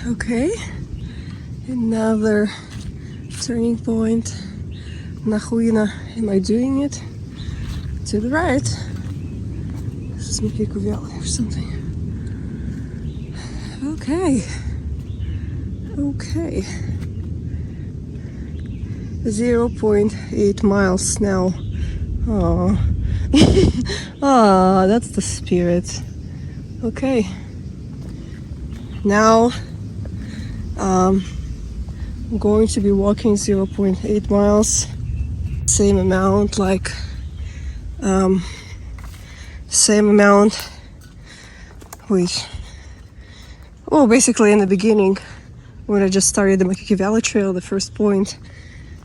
Okay, another turning point. Nahuina, am I doing it? To the right. This is Mikiko Valley or something. Okay. 0.8 miles now. Oh, ah, that's the spirit. Okay. Now, I'm going to be walking 0.8 miles. Same amount, well, basically in the beginning, when I just started the Makiki Valley Trail, the first point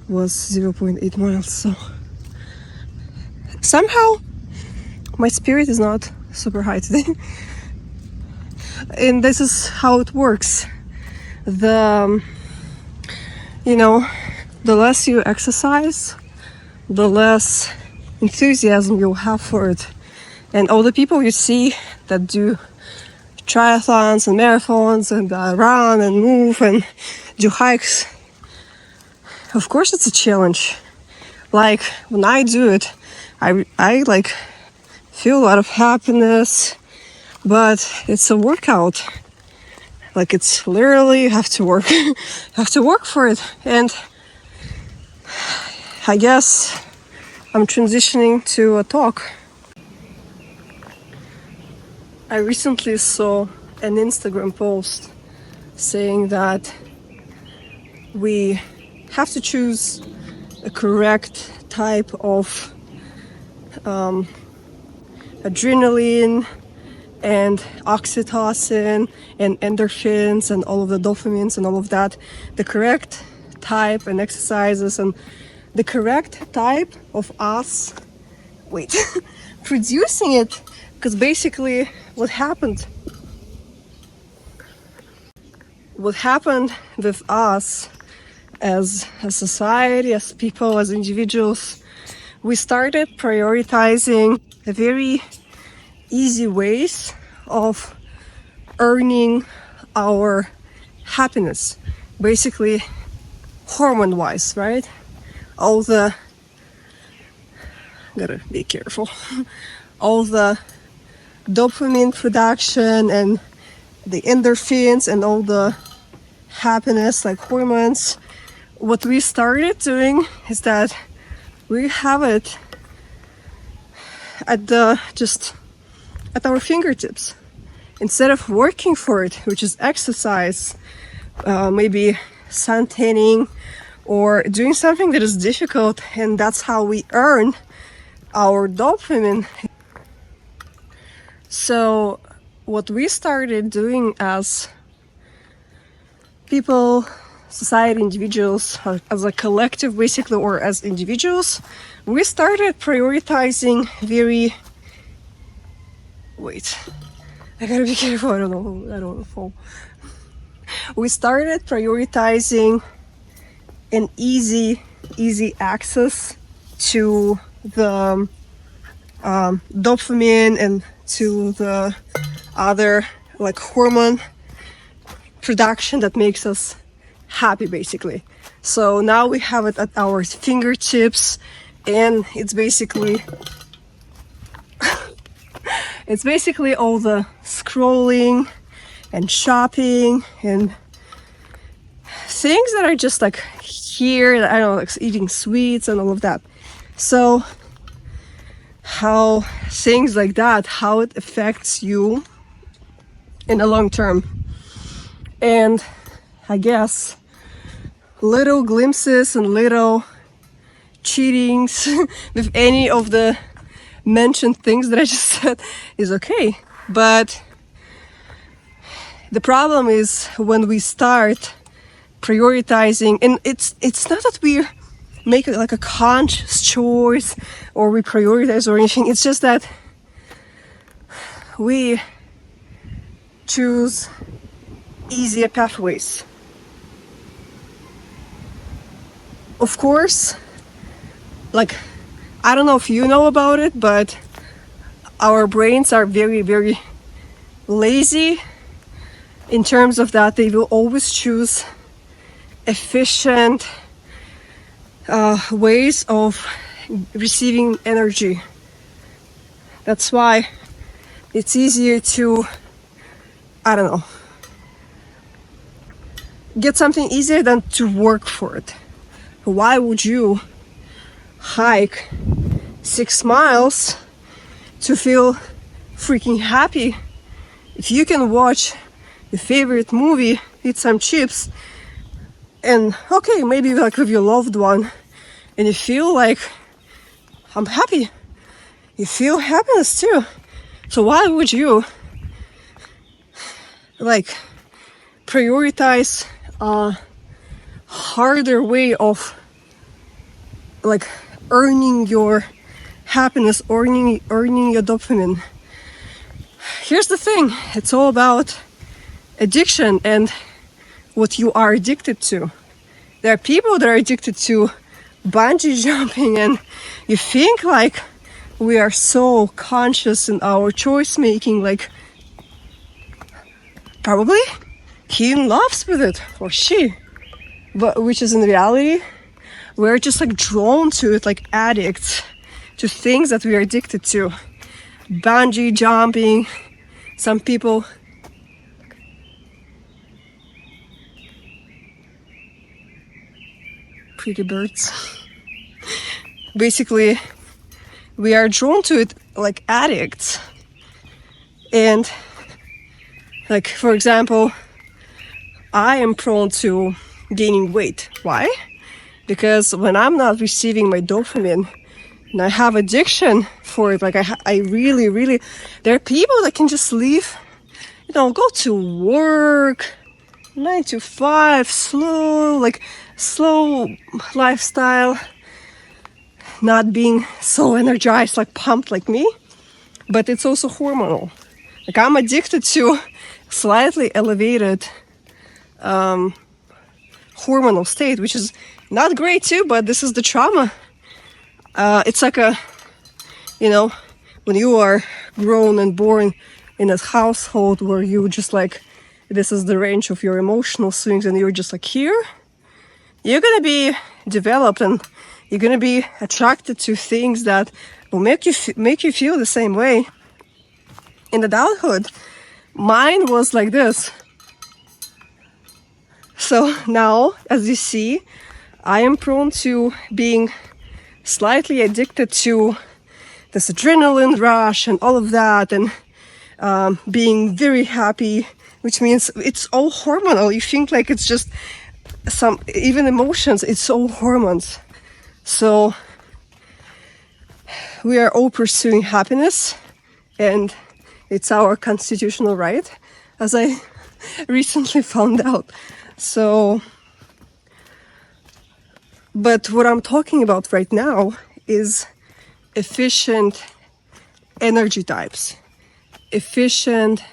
was 0.8 miles. So somehow my spirit is not super high today. And this is how it works. The less you exercise, the less enthusiasm you'll have for it. And all the people you see that do triathlons and marathons and run and move and do hikes, of course it's a challenge. Like when I do it, I feel a lot of happiness, but it's a workout. Like it's literally you have to work for it. And I guess I'm transitioning to a talk. I recently saw an Instagram post saying that we have to choose a correct type of adrenaline and oxytocin and endorphins and all of the dopamines and all of that, the correct type and exercises and the correct type of us producing it. Because basically what happened with us as a society, as people, as individuals, we started prioritizing a very easy ways of earning our happiness, basically hormone wise, right? Gotta be careful. All the dopamine production and the endorphins and all the happiness like hormones. What we started doing is that we have it at our fingertips. Instead of working for it, which is exercise, maybe sun tanning or doing something that is difficult, and that's how we earn our dopamine. So what we started doing as people, society, individuals, as a collective basically, or as individuals, we started prioritizing I gotta be careful, I don't want to fall. We started prioritizing an easy access to the dopamine and to the other like hormone production that makes us happy basically. So now we have it at our fingertips, and it's basically all the scrolling and shopping and things that are just like here, I don't know, like eating sweets and all of that. So how things like that, how it affects you in the long term. And I guess little glimpses and little cheatings with any of the mentioned things that I just said is okay. But the problem is when we start prioritizing, and it's not that we make it like a conscious choice or we prioritize or anything, it's just that we choose easier pathways. Of course, like, I don't know if you know about it, but our brains are very, very lazy in terms of that, they will always choose efficient ways of receiving energy. That's why it's easier to, I don't know, get something easier than to work for it. Why would you hike 6 miles to feel freaking happy if you can watch your favorite movie, eat some chips, and okay, maybe like with your loved one, and you feel like, I'm happy. You feel happiness too. So why would you like prioritize a harder way of like earning your happiness, earning your dopamine? Here's the thing, it's all about addiction and what you are addicted to. There are people that are addicted to bungee jumping, and you think like we are so conscious in our choice making, like probably he loves with it or she, but which is in reality we're just like drawn to it like addicts to things that we are addicted to. Bungee jumping, some people pretty birds. Basically, we are drawn to it like addicts. And like, for example, I am prone to gaining weight. Why? Because when I'm not receiving my dopamine and I have addiction for it, like I really, there are people that can just leave, you know, go to work, 9 to 5, slow lifestyle, not being so energized, like pumped like me, but it's also hormonal. Like I'm addicted to slightly elevated hormonal state, which is not great too, but this is the trauma. It's like a, you know, when you are grown and born in a household where you just like, this is the range of your emotional swings and you're just like here, you're gonna be developed and you're gonna be attracted to things that will make you feel the same way. In adulthood, mine was like this. So now, as you see, I am prone to being slightly addicted to this adrenaline rush and all of that, and being very happy, which means it's all hormonal. You think like it's just some, even emotions, it's all hormones. So we are all pursuing happiness, and it's our constitutional right, as I recently found out. So, but what I'm talking about right now is efficient energy types. Efficient,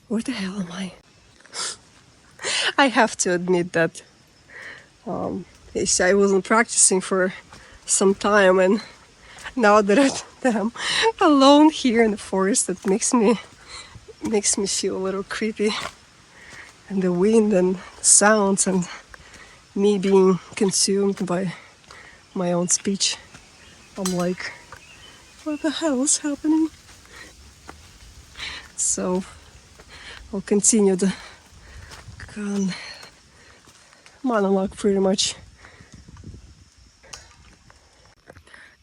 where the hell am I? I have to admit that I wasn't practicing for some time, and now that I'm alone here in the forest, that makes me feel a little creepy. And the wind and the sounds and me being consumed by my own speech. I'm like, what the hell is happening? So I'll continue the monologue pretty much.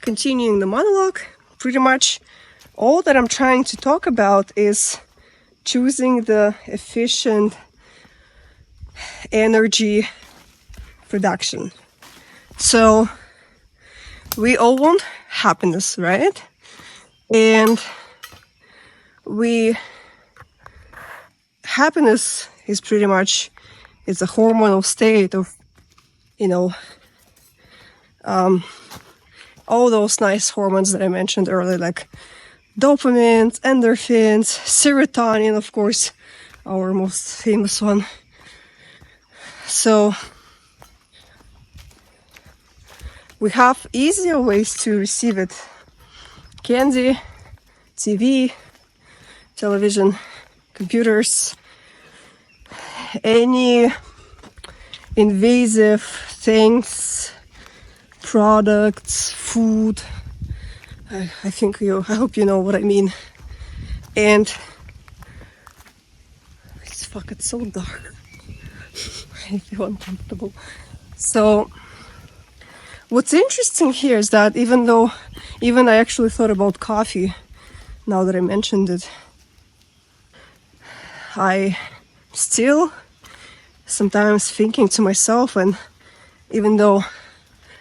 Continuing the monologue, pretty much all that I'm trying to talk about is choosing the efficient energy production. So we all want happiness, right? And happiness is pretty much, it's a hormonal state of, you know, all those nice hormones that I mentioned earlier, like dopamine, endorphins, serotonin, of course, our most famous one. So we have easier ways to receive it. Candy, TV, television, computers, any invasive things, products, food. I hope you know what I mean. And it's so dark. I feel uncomfortable. So what's interesting here is that even I actually thought about coffee now that I mentioned it, I still sometimes thinking to myself, and even though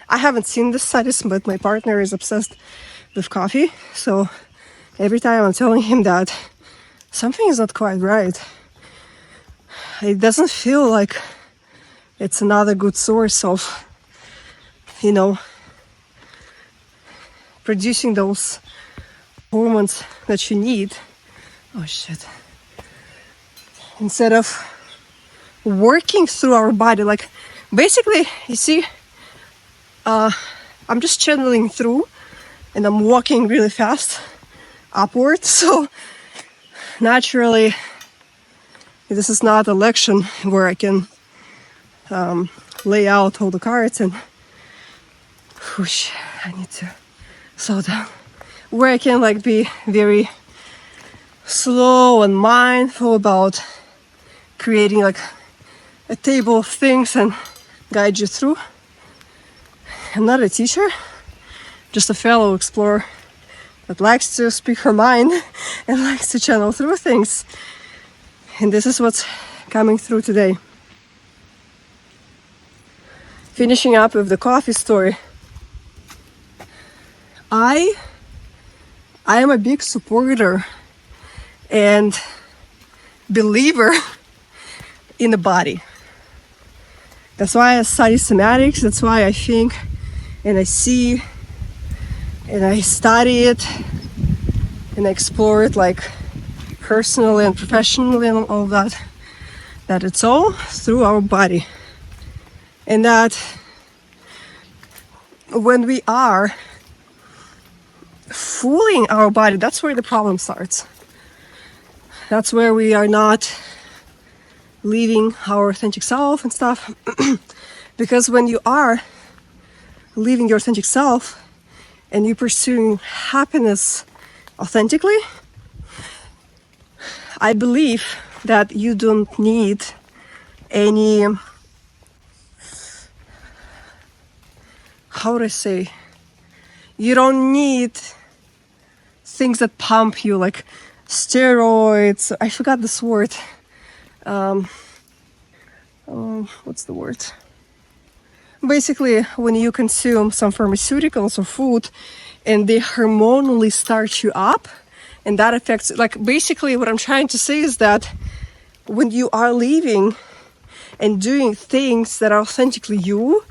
I haven't seen this studies, but my partner is obsessed with coffee, so every time I'm telling him that something is not quite right. It doesn't feel like it's another good source of, producing those hormones that you need. Oh shit. Instead of working through our body, like basically, you see, I'm just channeling through and I'm walking really fast upward. So naturally, this is not a lecture where I can lay out all the cards and whoosh, I need to slow down. Where I can like be very slow and mindful about creating like a table of things and guide you through. I'm not a teacher, just a fellow explorer that likes to speak her mind and likes to channel through things. And this is what's coming through today. Finishing up with the coffee story. I am a big supporter and believer in the body. That's why I study somatics. That's why I think and I see and I study it and I explore it like personally and professionally and all that it's all through our body. And that when we are fooling our body, that's where the problem starts. That's where we are not living our authentic self and stuff. Because when you are living your authentic self and you're pursuing happiness authentically, I believe that you don't need any, how would I say, you don't need things that pump you, like steroids. I forgot this word. What's the word? Basically, when you consume some pharmaceuticals or food and they hormonally start you up, and that affects, like basically what I'm trying to say is that when you are living and doing things that are authentically you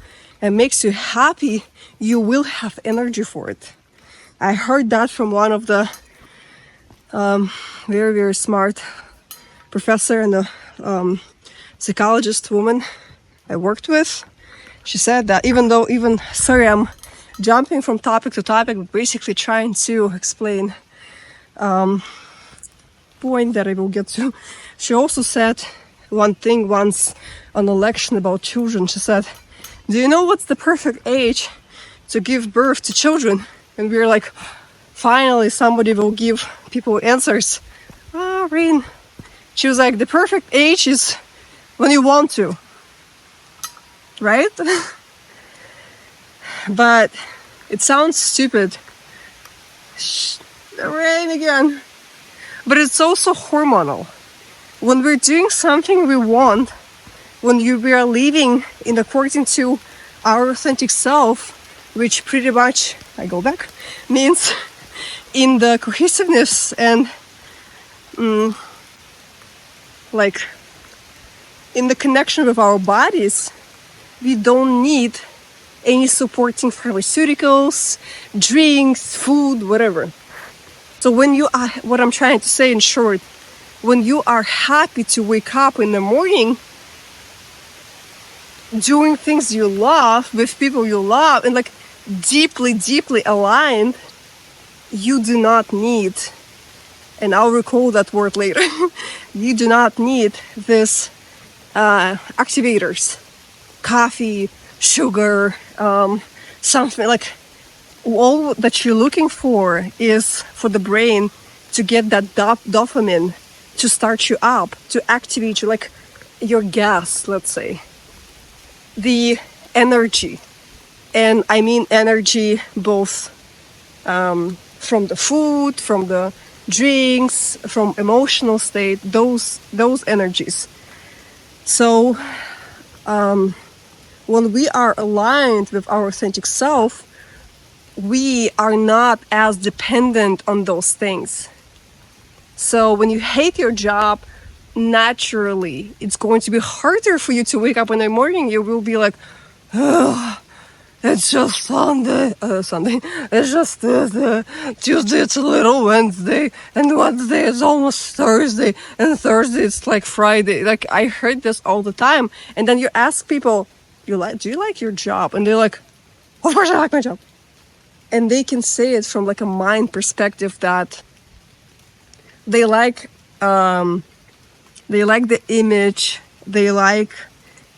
and makes you happy, you will have energy for it. I heard that from one of the very, very smart professor and a psychologist woman I worked with. She said that sorry, I'm jumping from topic to topic, but basically trying to explain point that I will get to. She also said one thing once on a lecture about children. She said, do you know what's the perfect age to give birth to children? And we were like, finally somebody will give people answers. Rain. She was like, the perfect age is when you want to, right? But it sounds stupid. Rain again. But it's also hormonal. When we're doing something we want, when we are living in according to our authentic self, which pretty much, I go back, means in the cohesiveness and like in the connection with our bodies, we don't need any supporting pharmaceuticals, drinks, food, whatever. So when you are, what I'm trying to say in short, when you are happy to wake up in the morning, doing things you love with people you love and like deeply, deeply aligned, you do not need, and I'll recall that word later, you do not need this activators, coffee, sugar, something like all that you're looking for is for the brain to get that dopamine to start you up, to activate you, like your gas, let's say. The energy, and I mean energy both from the food, from the drinks, from emotional state, those energies. So when we are aligned with our authentic self, we are not as dependent on those things. So when you hate your job, naturally, it's going to be harder for you to wake up in the morning. You will be like, oh, it's just Sunday. It's just Tuesday, it's a little Wednesday, and Wednesday is almost Thursday, and Thursday it's like Friday. Like, I heard this all the time. And then you ask people, do you like your job? And they're like, of course I like my job. And they can say it from like a mind perspective that they like the image, they like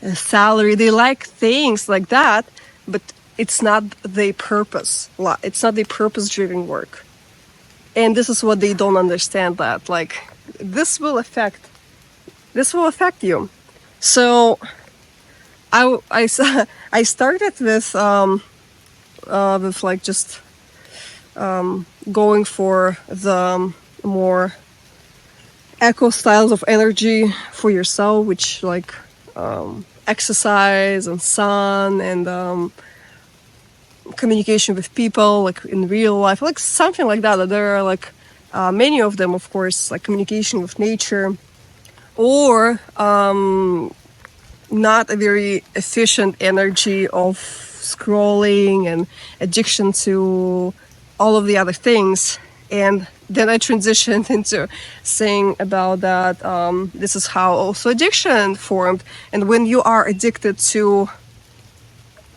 a salary, they like things like that, but it's not their purpose. It's not their purpose-driven work. And this is what they don't understand, that like this will affect you. So I started with like just going for the more eco styles of energy for yourself, which like exercise and sun and communication with people, like in real life, like something like that. There are like many of them, of course, like communication with nature, or not a very efficient energy of scrolling and addiction to all of the other things. And then I transitioned into saying about that this is how also addiction formed. And when you are addicted to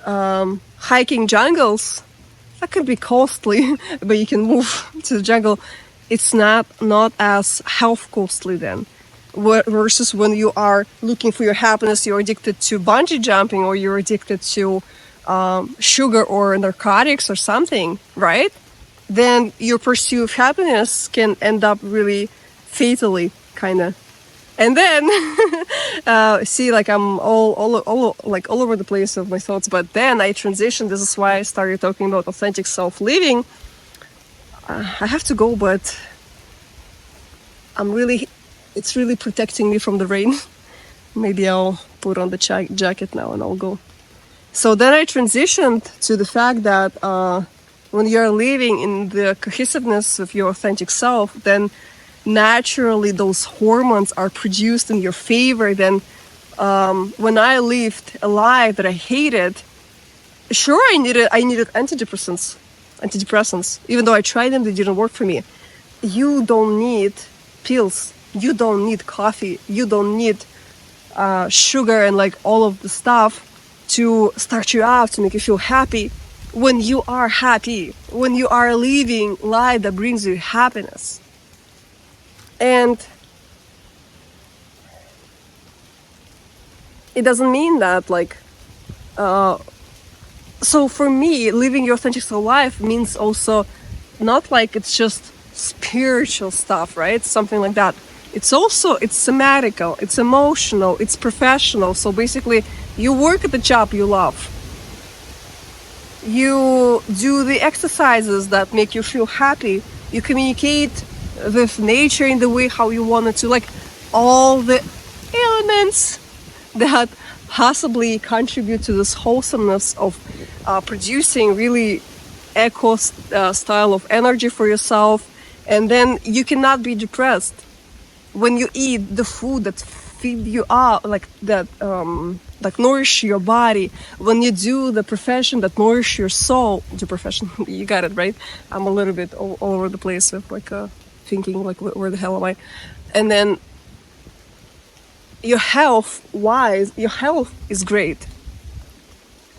hiking jungles, that could be costly, but you can move to the jungle. It's not as health costly then. Versus when you are looking for your happiness, you're addicted to bungee jumping, or you're addicted to sugar or narcotics or something, right? Then your pursuit of happiness can end up really fatally, kind of. And then, see, like I'm all over the place of my thoughts. But then I transitioned. This is why I started talking about authentic self-living. I have to go, but it's really protecting me from the rain. Maybe I'll put on the jacket now and I'll go. So then I transitioned to the fact that when you're living in the cohesiveness of your authentic self, then naturally those hormones are produced in your favor. Then when I lived a life that I hated, sure, I needed antidepressants, even though I tried them, they didn't work for me. You don't need pills, you don't need coffee, you don't need sugar and like all of the stuff to start you out, to make you feel happy. When you are happy, when you are living life that brings you happiness. And it doesn't mean that like so for me, living your authentic soul life means also not like it's just spiritual stuff, right? Something like that. It's somatical, it's emotional, it's professional. So basically you work at the job you love. You do the exercises that make you feel happy. You communicate with nature in the way how you want it to, like all the elements that possibly contribute to this wholesomeness of producing really eco style of energy for yourself. And then you cannot be depressed when you eat the food that feed you up, like that like nourish your body. When you do the profession that nourish your soul, the profession, you got it right. I'm a little bit all over the place with like thinking like where the hell am I? And then your health is great,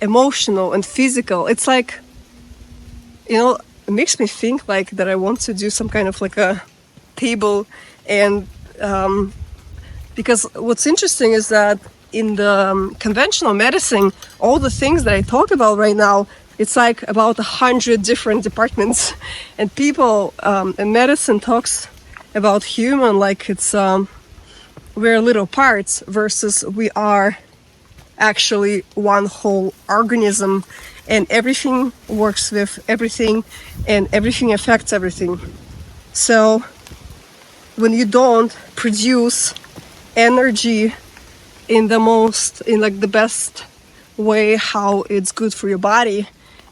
emotional and physical. It's like, it makes me think like that I want to do some kind of like a table and Because what's interesting is that in the conventional medicine, all the things that I talk about right now, it's like about 100 different departments, and people in medicine talks about human like it's we're little parts, versus we are actually one whole organism, and everything works with everything and everything affects everything. So when you don't produce energy in the best way how it's good for your body,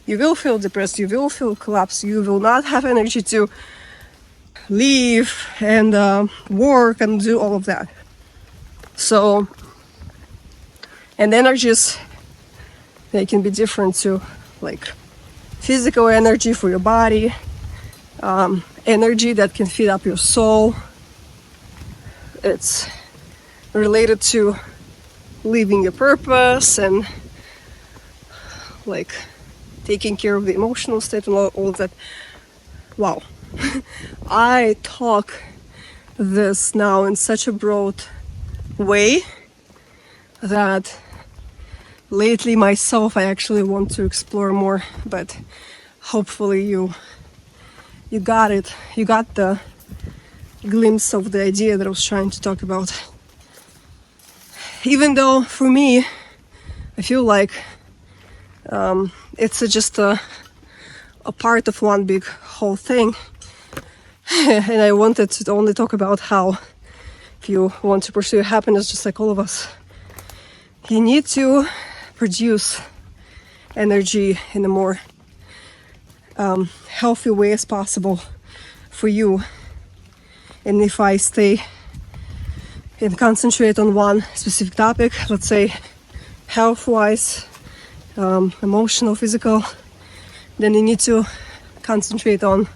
you will feel depressed, you will feel collapsed, you will not have energy to live and work and do all of that. So, and energies, they can be different too, like physical energy for your body, energy that can feed up your soul. It's related to living your purpose and like taking care of the emotional state and all of that. Wow. I talk this now in such a broad way that lately myself I actually want to explore more, but hopefully you got it. You got the glimpse of the idea that I was trying to talk about. Even though for me, I feel like it's just a part of one big whole thing. And I wanted to only talk about how if you want to pursue happiness, just like all of us, you need to produce energy in a more healthy way as possible for you. And if I stay and concentrate on one specific topic, let's say health-wise, emotional, physical, then you need to concentrate on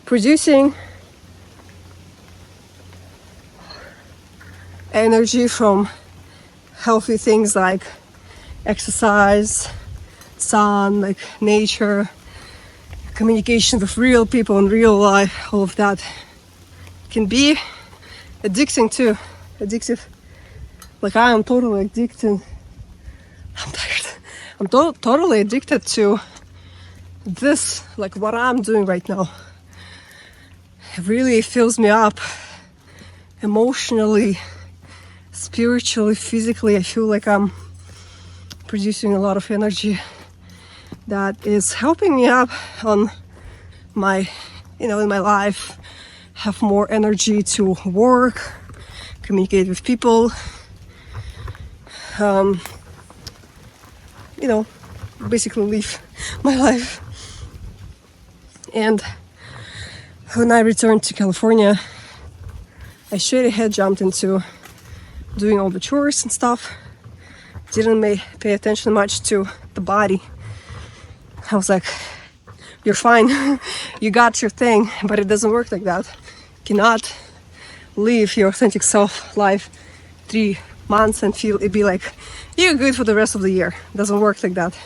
producing energy from healthy things like exercise, sun, like nature, communication with real people in real life. All of that can be addicting too. Addictive. Like I am totally addicted. I'm tired. I'm totally addicted to this, like what I'm doing right now. It really fills me up emotionally, spiritually, physically. I feel like I'm producing a lot of energy that is helping me up on my, in my life, have more energy to work, communicate with people, basically live my life. And when I returned to California, I straight ahead jumped into doing all the chores and stuff. Didn't pay attention much to the body. I was like, you're fine, you got your thing, but it doesn't work like that. You cannot live your authentic self life 3 months and feel it be like you're good for the rest of the year. It doesn't work like that.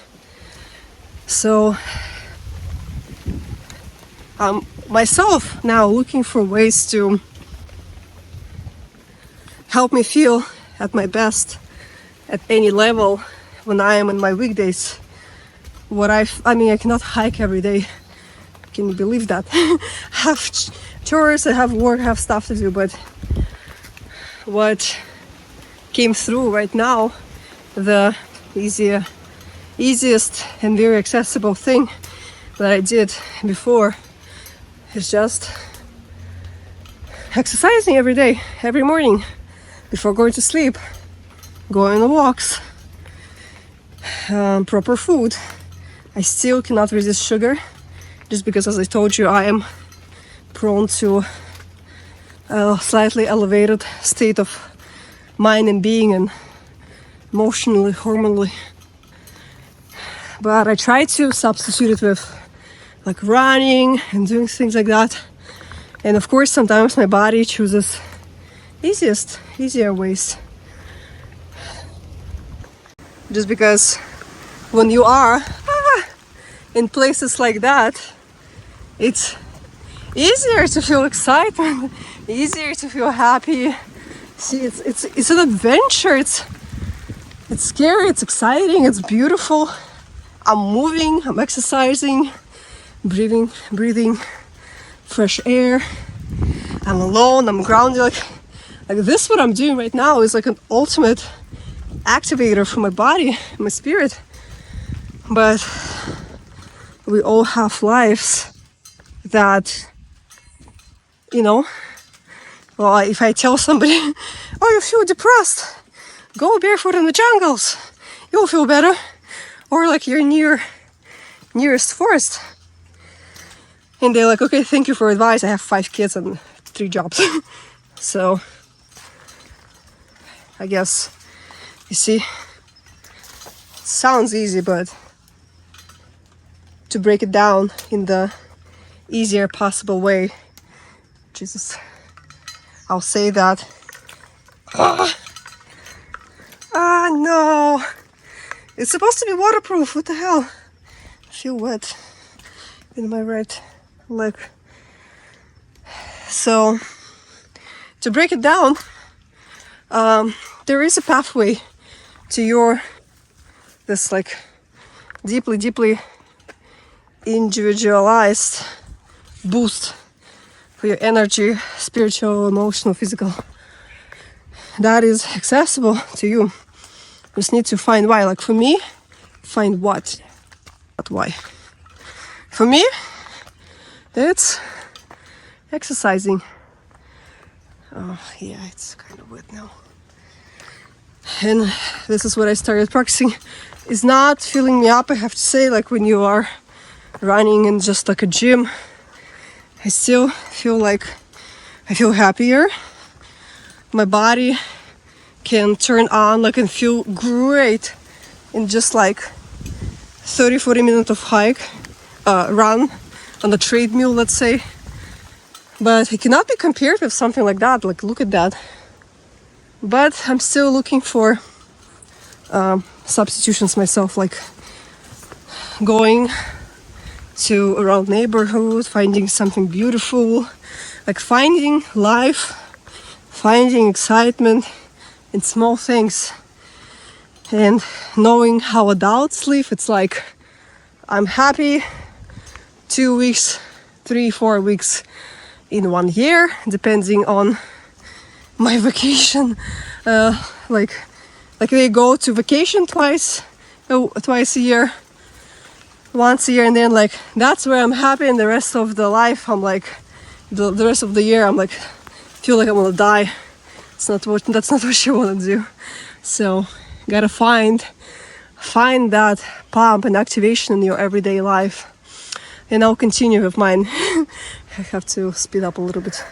So myself now looking for ways to help me feel at my best at any level when I am in my weekdays. I cannot hike every day. Can you believe that? Have chores, I have work, I have stuff to do, but what came through right now, the easiest and very accessible thing that I did before is just exercising every day, every morning, before going to sleep, going on walks, proper food. I still cannot resist sugar, just because, as I told you, I am prone to a slightly elevated state of mind and being, and emotionally, hormonally. But I try to substitute it with like running and doing things like that. And of course, sometimes my body chooses easier ways. Just because when you are in places like that, it's easier to feel excitement, easier to feel happy. See, it's an adventure. It's scary, it's exciting, it's beautiful. I'm moving, I'm exercising, breathing fresh air. I'm alone, I'm grounded. Like this, what I'm doing right now is like an ultimate activator for my body, my spirit. But we all have lives that, you know, well, if I tell somebody, oh, you feel depressed, go barefoot in the jungles, you'll feel better. Or like you're nearest forest. And they're like, okay, thank you for advice. I have 5 kids and 3 jobs. So I guess, you see, it sounds easy, but to break it down in the easier possible way, Jesus, I'll say that. No, it's supposed to be waterproof. What the hell? I feel wet in my right leg. So to break it down, there is a pathway to this like deeply individualized boost for your energy, spiritual, emotional, physical. That is accessible to you. You just need to find why. Like for me, find what, not why. For me, it's exercising. Oh yeah, it's kind of wet now. And this is what I started practicing. It's not filling me up, I have to say. Like when you are running in just like a gym, I still feel like I feel happier. My body can turn on, like, and feel great in just like 30-40 minutes of run on the treadmill, let's say. But it cannot be compared with something like that. Like, look at that. But I'm still looking for substitutions myself, like going to around neighborhood, finding something beautiful, like finding life, finding excitement in small things, and knowing how adults live. It's like I'm happy 2 weeks, 3-4 weeks in 1 year, depending on my vacation. Like they go to vacation twice a year, once a year, and then like that's where I'm happy, and the rest of the life I'm like the rest of the year I'm like feel like I'm gonna die. That's not what you want to do. So gotta find that pump and activation in your everyday life. And I'll continue with mine. I have to speed up a little bit.